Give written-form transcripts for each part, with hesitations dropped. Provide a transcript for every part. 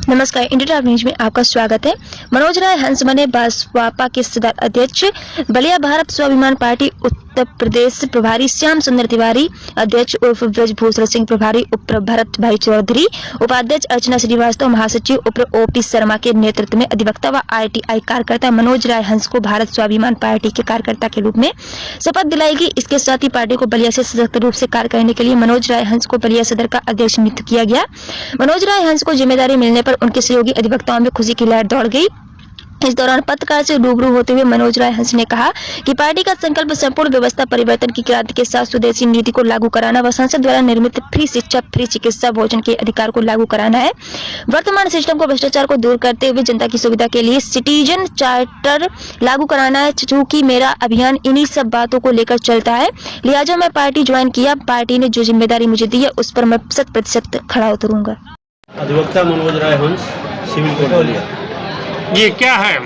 नमस्कार, India top news में आपका स्वागत है। मनोज राय हंस बने भाजपा के सदर अध्यक्ष। बलिया भारत स्वाभिमान पार्टी उत्तर प्रदेश प्रभारी श्याम सुंदर तिवारी, अध्यक्ष उर्फ ब्रजभूषण सिंह प्रभारी, उप भरत भाई चौधरी, उपाध्यक्ष अर्चना श्रीवास्तव, महासचिव उप ओपी शर्मा के नेतृत्व में अधिवक्ता व आरटीआई कार्यकर्ता मनोज राय हंस को भारत स्वाभिमान पार्टी के कार्यकर्ता के रूप में शपथ दिलाई गई। इसके साथ ही पार्टी को बलिया से सशक्त रूप से कार्य करने के लिए मनोज राय हंस को बलिया सदर का अध्यक्ष नियुक्त किया गया। मनोज राय हंस को जिम्मेदारी मिलने पर उनके सहयोगी अधिवक्ताओं में खुशी की लहर दौड़ गई। इस दौरान पत्रकार से रूबरू होते हुए मनोज राय हंस ने कहा कि पार्टी का संकल्प संपूर्ण व्यवस्था परिवर्तन की क्रांति के साथ स्वदेशी नीति को लागू कराना व संसद द्वारा निर्मित फ्री शिक्षा, फ्री चिकित्सा, भोजन के अधिकार को लागू कराना है। वर्तमान सिस्टम को भ्रष्टाचार को दूर करते हुए जनता की सुविधा के लिए सिटीजन चार्टर लागू कराना है। चूंकि मेरा अभियान इन्हीं सब बातों को लेकर चलता है, लिहाजा मैं पार्टी ज्वाइन किया। पार्टी ने जो जिम्मेदारी मुझे दी है उस पर मैं 100% खड़ा उतरूंगा। अधिवक्ता मनोज राय हंस, सिविल कोर्ट बलिया। ये क्या है?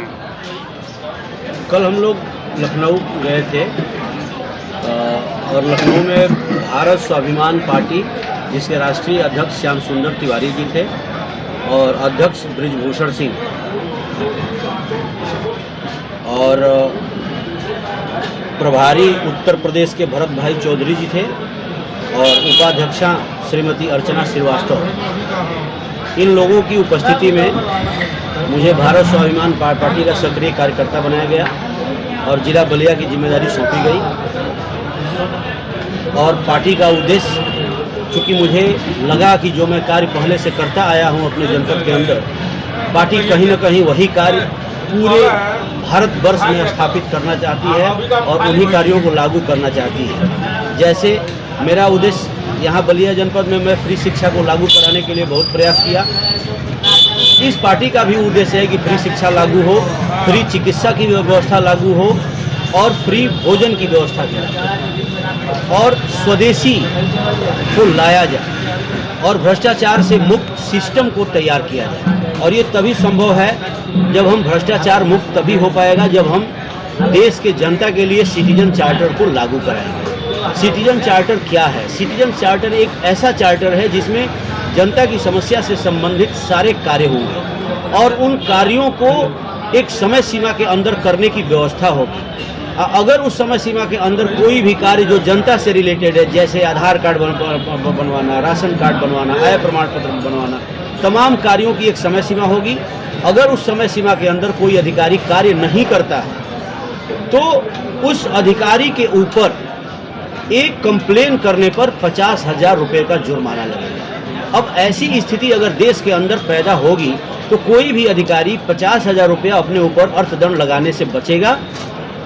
कल हम लोग लखनऊ गए थे और लखनऊ में भारत स्वाभिमान पार्टी, जिसके राष्ट्रीय अध्यक्ष श्याम सुंदर तिवारी जी थे और अध्यक्ष ब्रजभूषण सिंह और प्रभारी उत्तर प्रदेश के भरत भाई चौधरी जी थे और उपाध्यक्षा श्रीमती अर्चना श्रीवास्तव। इन लोगों की उपस्थिति में मुझे भारत स्वाभिमान पार्टी का सक्रिय कार्यकर्ता बनाया गया और जिला बलिया की जिम्मेदारी सौंपी गई। और पार्टी का उद्देश्य, चूँकि मुझे लगा कि जो मैं कार्य पहले से करता आया हूं अपने जनपद के अंदर, पार्टी कहीं न कहीं वही कार्य पूरे भारतवर्ष में स्थापित करना चाहती है और उन्हीं कार्यों को लागू करना चाहती है। जैसे मेरा उद्देश्य यहाँ बलिया जनपद में मैं फ्री शिक्षा को लागू कराने के लिए बहुत प्रयास किया। इस पार्टी का भी उद्देश्य है कि फ्री शिक्षा लागू हो, फ्री चिकित्सा की व्यवस्था लागू हो और फ्री भोजन की व्यवस्था की और स्वदेशी को लाया जाए और भ्रष्टाचार से मुक्त सिस्टम को तैयार किया जाए। और ये तभी संभव है जब हम भ्रष्टाचार मुक्त तभी हो पाएगा जब हम देश के जनता के लिए सिटीजन चार्टर को लागू कराएंगे। सिटीजन चार्टर क्या है? सिटीजन चार्टर एक ऐसा चार्टर है जिसमें जनता की समस्या से संबंधित सारे कार्य होंगे और उन कार्यों को एक समय सीमा के अंदर करने की व्यवस्था होगी। अगर उस समय सीमा के अंदर कोई भी कार्य जो जनता से रिलेटेड है, जैसे आधार कार्ड बनवाना, राशन कार्ड बनवाना, आय प्रमाण पत्र बनवाना, तमाम कार्यों की एक समय सीमा होगी। अगर उस समय सीमा के अंदर कोई अधिकारी कार्य नहीं करता है तो उस अधिकारी के ऊपर एक कंप्लेन करने पर 50,000 रुपये का जुर्माना लगेगा। अब ऐसी स्थिति अगर देश के अंदर पैदा होगी तो कोई भी अधिकारी 50,000 रुपया अपने ऊपर अर्थदंड लगाने से बचेगा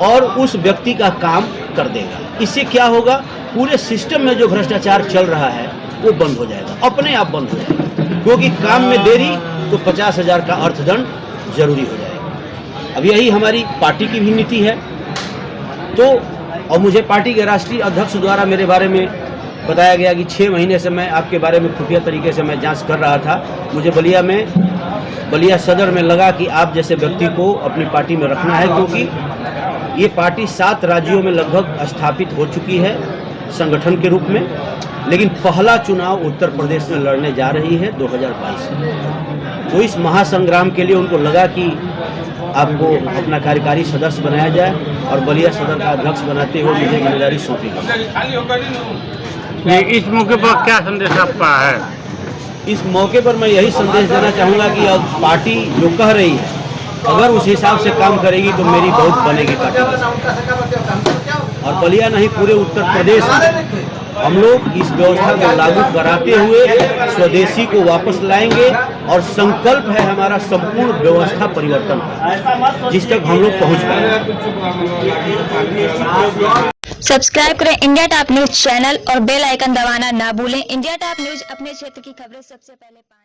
और उस व्यक्ति का काम कर देगा। इससे क्या होगा? पूरे सिस्टम में जो भ्रष्टाचार चल रहा है वो बंद हो जाएगा, अपने आप बंद हो जाएगा, क्योंकि काम में देरी तो 50,000 का अर्थदंड जरूरी हो जाएगा। अब यही हमारी पार्टी की भी नीति है। तो और मुझे पार्टी के राष्ट्रीय अध्यक्ष द्वारा मेरे बारे में बताया गया कि 6 महीने से मैं आपके बारे में खुफिया तरीके से मैं जांच कर रहा था। मुझे बलिया सदर में लगा कि आप जैसे व्यक्ति को अपनी पार्टी में रखना है, क्योंकि ये पार्टी 7 राज्यों में लगभग स्थापित हो चुकी है संगठन के रूप में, लेकिन पहला चुनाव उत्तर प्रदेश में लड़ने जा रही है 2022 में। तो इस महासंग्राम के लिए उनको लगा कि आपको अपना कार्यकारी सदस्य बनाया जाए और बलिया सदर का अध्यक्ष बनाते हुए मुझे जिम्मेदारी सौंपी गई। इस मौके पर क्या संदेश आपका है? इस मौके पर मैं यही संदेश देना चाहूँगा कि अब पार्टी जो कह रही है अगर उस हिसाब से काम करेगी तो मेरी बहुत बनेगी पार्टी। और बलिया नहीं, पूरे उत्तर प्रदेश में हम लोग इस व्यवस्था को लागू कराते हुए स्वदेशी को वापस लाएंगे और संकल्प है हमारा संपूर्ण व्यवस्था परिवर्तन का, जिस तक हम लोग पहुंच पाएंगे। सब्सक्राइब करें इंडिया टॉप न्यूज चैनल और बेल आइकन दबाना ना भूलें। इंडिया टॉप न्यूज अपने क्षेत्र की खबरें सबसे पहले पाएं।